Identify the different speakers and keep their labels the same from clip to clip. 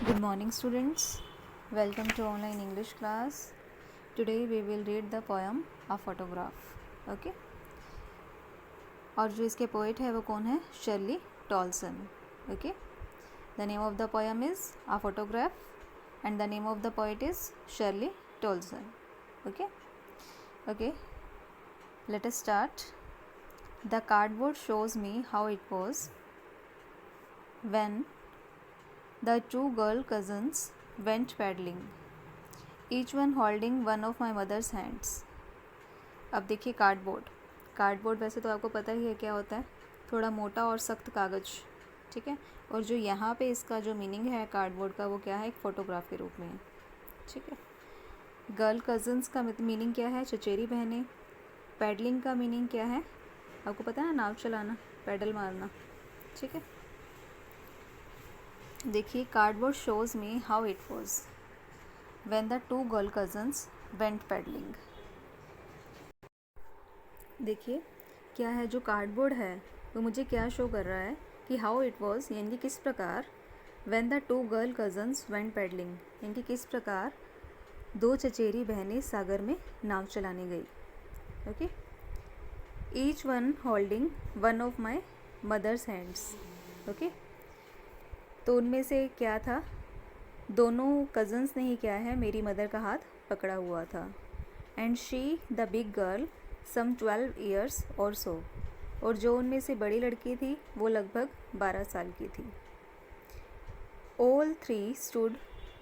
Speaker 1: Good morning, students. Welcome to online English class. Today we will read the poem A Photograph. Okay. और जो इसके poet है वो कौन है? Shirley Toulson. Okay. The name of the poem is A Photograph and the name of the poet is Shirley Tolson. Okay. Okay. Let us start. The cardboard shows me how it was when the two girl cousins went paddling, each one holding one of my mother's hands. अब देखिए cardboard वैसे तो आपको पता ही है क्या होता है, थोड़ा मोटा और सख्त कागज़, ठीक है। और जो यहाँ पे इसका जो मीनिंग है कार्डबोर्ड का वो क्या है, एक फ़ोटोग्राफ के रूप में है, ठीक है। गर्ल कज़न्स का मीनिंग क्या है, चचेरी बहनें। पैडलिंग का मीनिंग क्या है, आपको पता है ना, नाव चलाना, पैडल मारना, ठीक है। देखिए cardboard shows me how it was when the two girl cousins went paddling. देखिए क्या है, जो कार्डबोर्ड है वो मुझे क्या शो कर रहा है कि हाउ इट वॉज, यानी कि किस प्रकार, when the two girl cousins went paddling, यानी कि किस प्रकार दो चचेरी बहनें सागर में नाव चलाने गई। Okay. Each one holding one of my mother's hands. Okay. तो उनमें से क्या था, दोनों कज़न्स ने ही क्या है, मेरी मदर का हाथ पकड़ा हुआ था। And she the big girl some 12 years or so, और जो उनमें से बड़ी लड़की थी वो लगभग 12 साल की थी। All three stood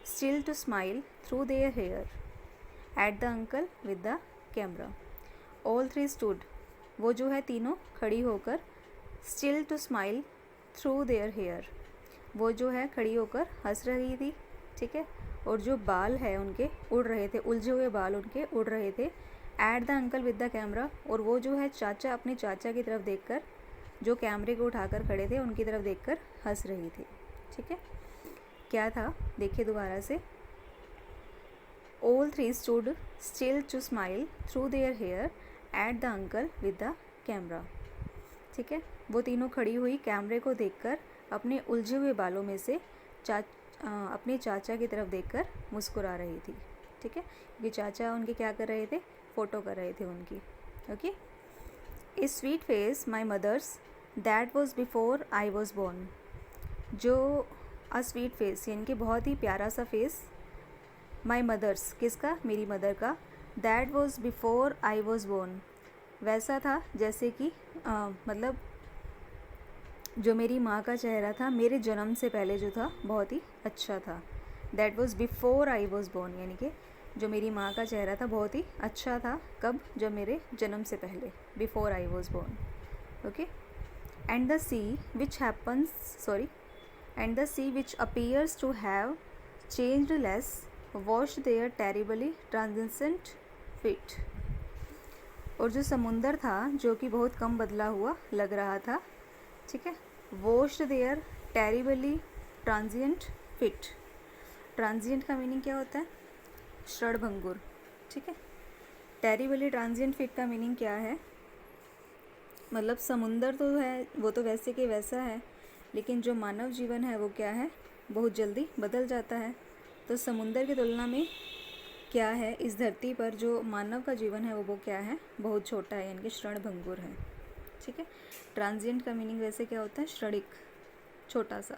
Speaker 1: still to smile through their hair at the uncle with the camera. All three stood, वो जो है तीनों खड़ी होकर, still to smile through their hair, वो जो है खड़ी होकर हंस रही थी, ठीक है। और जो बाल है उनके उड़ रहे थे, उलझे हुए बाल उनके उड़ रहे थे। Eight the uncle with the camera, और वो जो है चाचा अपने चाचा की तरफ देखकर, जो कैमरे को उठाकर खड़े थे उनकी तरफ देखकर हंस रही थी, ठीक है। क्या था, देखिए दोबारा से। All three stood still to smile through their hair at the uncle with the camera, ठीक है। वो तीनों खड़ी हुई कैमरे को देखकर अपने उलझे हुए बालों में से अपने चाचा की तरफ देखकर मुस्कुरा रही थी, ठीक है। क्योंकि चाचा उनके क्या कर रहे थे, फ़ोटो कर रहे थे उनकी। Okay. A sweet face my mother's that was before I was born. जो अ स्वीट फेस, यानी कि बहुत ही प्यारा सा फेस, माई मदर्स, किसका, मेरी मदर का, that was before I was born, वैसा था जैसे कि मतलब जो मेरी माँ का चेहरा था मेरे जन्म से पहले जो था बहुत ही अच्छा था। That was before I was born, यानी कि जो मेरी माँ का चेहरा था बहुत ही अच्छा था, कब, जब मेरे जन्म से पहले, before I was born. Okay. And the sea which which appears to have changed less washed their terribly transient feet, और जो समुंदर था जो कि बहुत कम बदला हुआ लग रहा था, ठीक है। Washed their terribly transient feet, transient का मीनिंग क्या होता है, क्षणभंगुर, ठीक है। टेरिबली ट्रांजिएंट फिट का मीनिंग क्या है, मतलब समुंदर तो है वो तो वैसे के वैसा है, लेकिन जो मानव जीवन है वो क्या है, बहुत जल्दी बदल जाता है। तो समुंदर की तुलना में क्या है, इस धरती पर जो मानव का जीवन है वो क्या है, बहुत छोटा है, यानी कि क्षणभंगुर है, ठीक है। ट्रांजिएंट का मीनिंग वैसे क्या होता है, क्षणिक, छोटा सा।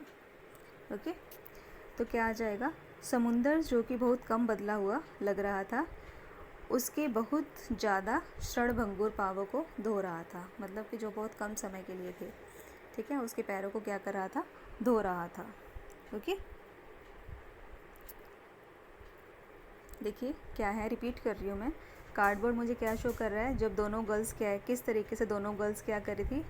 Speaker 1: ओके। तो क्या आ जाएगा, समुंदर जो कि बहुत कम बदला हुआ लग रहा था, उसके बहुत ज़्यादा क्षणभंगुर पावों को धो रहा था, मतलब कि जो बहुत कम समय के लिए थे, ठीक है, उसके पैरों को क्या कर रहा था, धो रहा था। ओके। देखिए क्या है, रिपीट कर रही हूँ मैं। कार्डबोर्ड मुझे क्या शो कर रहा है, जब दोनों गर्ल्स क्या है, किस तरीके से दोनों गर्ल्स क्या कर रही थी,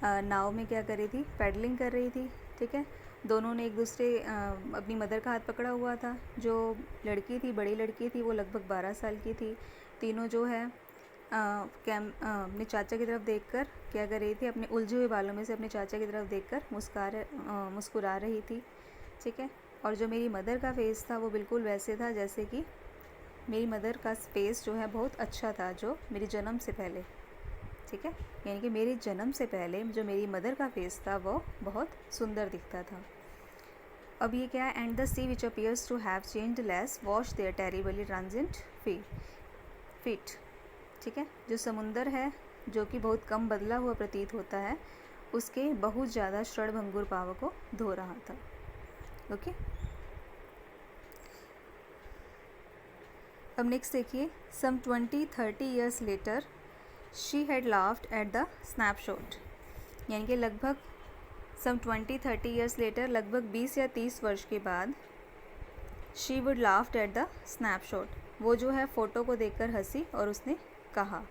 Speaker 1: नाव में क्या कर रही थी, पैडलिंग कर रही थी, ठीक है। दोनों ने एक दूसरे अपनी मदर का हाथ पकड़ा हुआ था। जो लड़की थी, बड़ी लड़की थी, वो लगभग 12 साल की थी। तीनों जो है अपने चाचा की तरफ देखकर क्या कर रही थी, अपने उलझे हुए बालों में से अपने चाचा की तरफ देखकर मुस्कुरा रही थी, ठीक है। और जो मेरी मदर का फेस था वो बिल्कुल वैसे था जैसे कि मेरी मदर का फेस जो है बहुत अच्छा था, जो मेरे जन्म से पहले, ठीक है, यानी कि मेरे जन्म से पहले जो मेरी मदर का फेस था वो बहुत सुंदर दिखता था। अब ये क्या है, and the sea which appears to have changed less wash their terribly transient feet. ठीक है, जो समुंदर है जो कि बहुत कम बदला हुआ प्रतीत होता है, उसके बहुत ज़्यादा क्षणभंगुर पाव को धो रहा था। ओके, अब नेक्स्ट देखिए, सम 20-30 years later she had laughed at the snapshot. यानी कि लगभग सम 20-30 ईयर्स लेटर, लगभग 20 या 30 वर्ष के बाद, she would laughed at the snapshot, वो जो है फ़ोटो को देखकर हंसी और उसने कहा,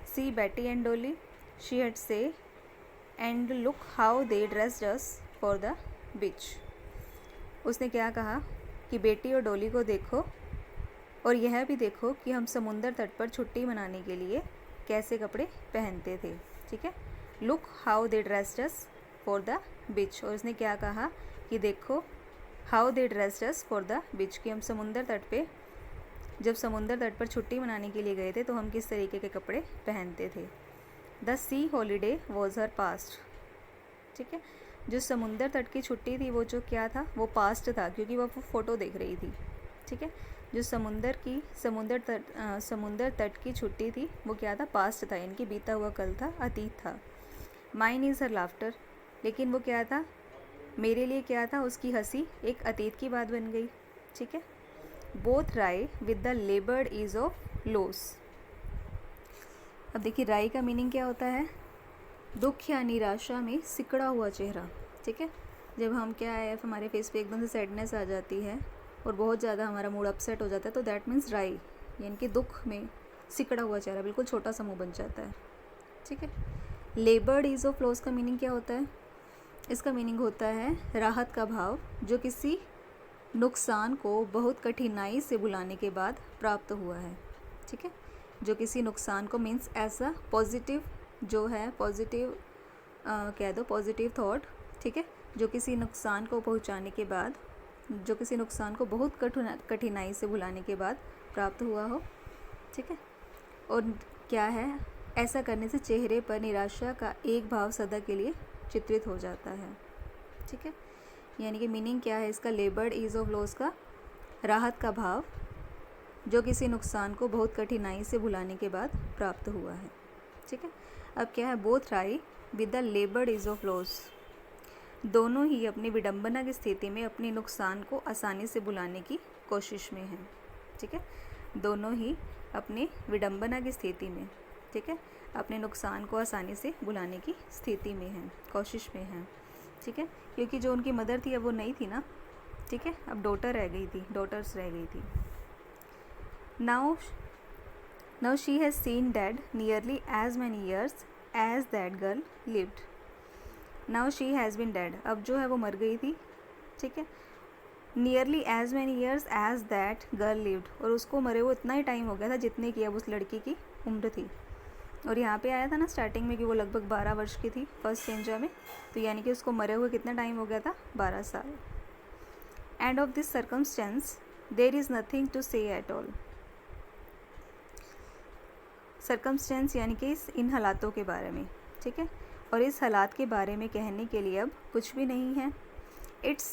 Speaker 1: सी बेटी एंड डोली शी हैड से and look how they dressed us for the beach. उसने क्या कहा कि बेटी और डोली को देखो और यह भी देखो कि हम समुंदर तट पर छुट्टी मनाने के लिए कैसे कपड़े पहनते थे। ठीक है, look how they dressed us for the beach. और उसने क्या कहा कि देखो how they dressed us for the beach, कि हम समुंदर तट पे, जब समुंदर तट पर छुट्टी मनाने के लिए गए थे तो हम किस तरीके के कपड़े पहनते थे। The C holiday was her past. ठीक है, जो समुंदर तट की छुट्टी थी वो जो क्या था, वो पास्ट था, क्योंकि वो फ़ोटो देख रही थी। ठीक है, जो समुंदर तट की छुट्टी थी वो क्या था, पास्ट था, इनकी बीता हुआ कल था, अतीत था। माइन इज़ हर लाफ्टर, लेकिन वो क्या था, मेरे लिए क्या था, उसकी हंसी एक अतीत की बात बन गई। ठीक है, both wry with the laboured ease of loss. अब देखिए राई का मीनिंग क्या होता है, दुख या निराशा में सिकड़ा हुआ चेहरा। ठीक है, जब हम क्या है, हमारे फेस पे एकदम से सैडनेस आ जाती है और बहुत ज़्यादा हमारा मूड अपसेट हो जाता है, तो दैट मीन्स राई, यानी कि दुख में सिकड़ा हुआ चेहरा, बिल्कुल छोटा सा मुँह बन जाता है। ठीक है, लेबर्ड ईज ऑफ लॉस का मीनिंग क्या होता है, इसका मीनिंग होता है राहत का भाव, जो किसी नुकसान को बहुत कठिनाई से भुलाने के बाद प्राप्त हुआ है। ठीक है, जो किसी नुकसान को मीन्स ऐसा पॉजिटिव जो है, पॉजिटिव कह दो, पॉजिटिव थॉट। ठीक है, जो किसी नुकसान को पहुंचाने के बाद, जो किसी नुकसान को बहुत कठिनाई से भुलाने के बाद प्राप्त हुआ हो। ठीक है, और क्या है, ऐसा करने से चेहरे पर निराशा का एक भाव सदा के लिए चित्रित हो जाता है। ठीक है, यानी कि मीनिंग क्या है इसका, लेबर्ड ईज ऑफ लॉस का राहत का भाव, जो किसी नुकसान को बहुत कठिनाई से भुलाने के बाद प्राप्त हुआ है। ठीक है, अब क्या है, both wry with the laboured ease of loss, दोनों ही अपनी विडंबना की स्थिति में अपने नुकसान को आसानी से भुलाने की कोशिश में हैं। ठीक है, दोनों ही अपने विडंबना की स्थिति में, ठीक है, अपने नुकसान को आसानी से भुलाने की स्थिति में हैं, कोशिश में हैं। ठीक है, क्योंकि जो उनकी मदर थी अब वो नहीं थी ना। ठीक है, अब डॉटर्स रह गई थी। Now she has seen dead nearly as many years as that girl lived. Now she has been dead, अब जो है वो मर गई थी। ठीक है, nearly as many years as that girl lived, और उसको मरे हुए इतना ही टाइम हो गया था जितने की अब उस लड़की की उम्र थी। और यहाँ पे आया था ना स्टार्टिंग में कि वो लगभग 12 वर्ष की थी फर्स्ट चेंजा में, तो यानी कि उसको मरे हुए कितना टाइम हो गया था, 12 साल। And of this circumstance there is nothing to say at all. Circumstance यानी कि इन हालातों के बारे में। ठीक है, और इस हालात के बारे में कहने के लिए अब कुछ भी नहीं है। इट्स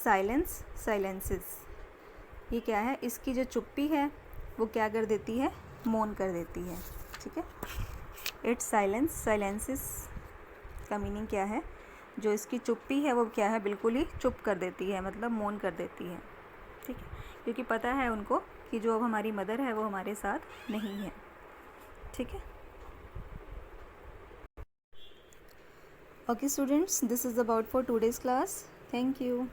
Speaker 1: साइलेंसेस, ये क्या है, इसकी जो चुप्पी है वो क्या कर देती है, मौन कर देती है। ठीक है, इट्स साइलेंसेस का मीनिंग क्या है, जो इसकी चुप्पी है वो क्या है, बिल्कुल ही चुप कर देती है, मतलब मौन कर देती है। ठीक है, क्योंकि पता है उनको कि जो अब हमारी मदर है वो हमारे साथ नहीं है। ठीक है, okay students, this is about for today's class. Thank you.